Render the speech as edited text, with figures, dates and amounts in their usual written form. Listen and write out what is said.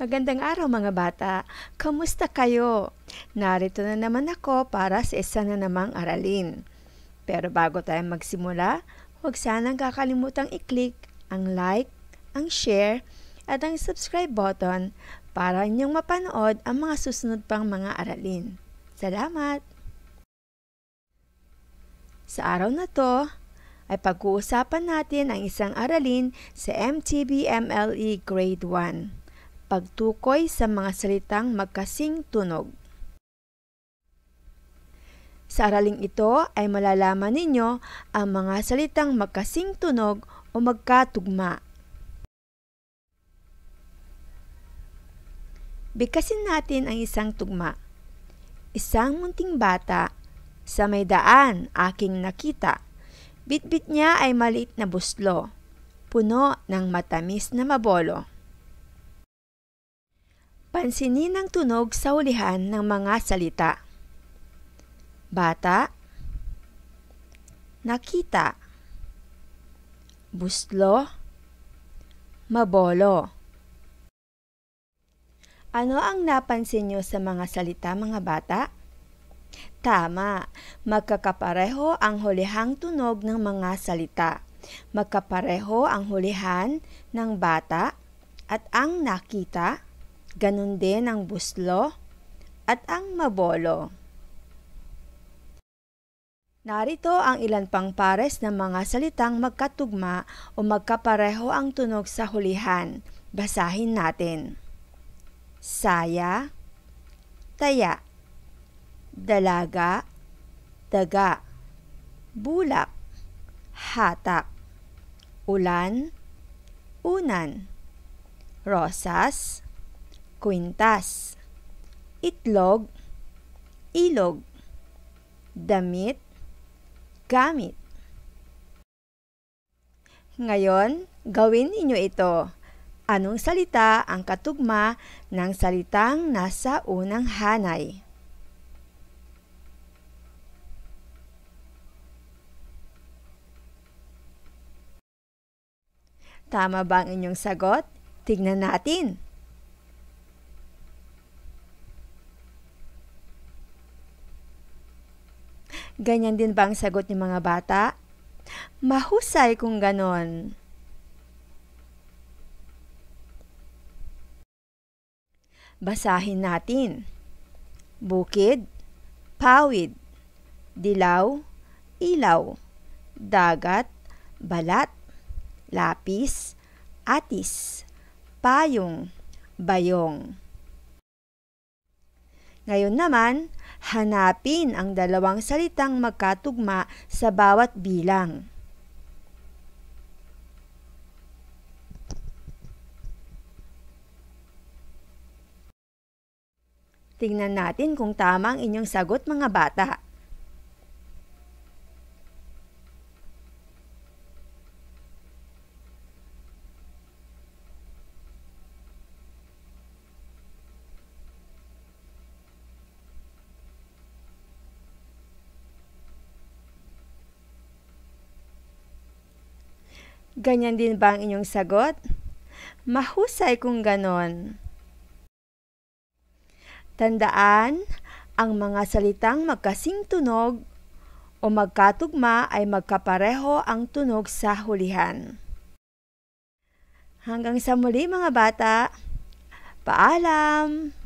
Magandang araw mga bata. Kamusta kayo? Narito na naman ako para sa isa na namang aralin. Pero bago tayo magsimula, huwag sanang kakalimutang i-click ang like, ang share, at ang subscribe button para inyong mapanood ang mga susunod pang mga aralin. Salamat! Sa araw na to, ay pag-uusapan natin ang isang aralin sa MTB-MLE Grade 1. Pagtukoy sa mga salitang magkasing tunog. Sa araling ito ay malalaman ninyo ang mga salitang magkasing tunog o magkatugma. Bigkasin natin ang isang tugma. Isang munting bata, sa may daan aking nakita. Bitbit niya ay maliit na buslo, puno ng matamis na mabolo. Pansinin ang tunog sa hulihan ng mga salita. Bata, nakita, buslo, mabolo. Ano ang napansin niyo sa mga salita, mga bata? Tama, magkakapareho ang hulihang tunog ng mga salita. Magkapareho ang hulihan ng bata at ang nakita, ganun din ang buslo at ang mabolo. Narito ang ilan pang pares ng mga salitang magkatugma o magkapareho ang tunog sa hulihan. Basahin natin. Saya, taya, dalaga, daga, bulak, hatak, ulan, unan, rosas, kwintas, itlog, ilog, damit, gamit. Ngayon, gawin ninyo ito. Anong salita ang katugma ng salitang nasa unang hanay? Tama ba ang inyong sagot? Tignan natin. Ganyan din ba ang sagot ng mga bata? Mahusay kung ganon. Basahin natin. Bukid, pawid, dilaw, ilaw, dagat, balat, lapis, atis, payong, bayong. Ngayon naman, hanapin ang dalawang salitang magkatugma sa bawat bilang. Tingnan natin kung tama ang inyong sagot, mga bata. Ganyan din ba ang inyong sagot? Mahusay kung ganon. Tandaan, ang mga salitang magkasing tunog o magkatugma ay magkapareho ang tunog sa hulihan. Hanggang sa muli, mga bata. Paalam!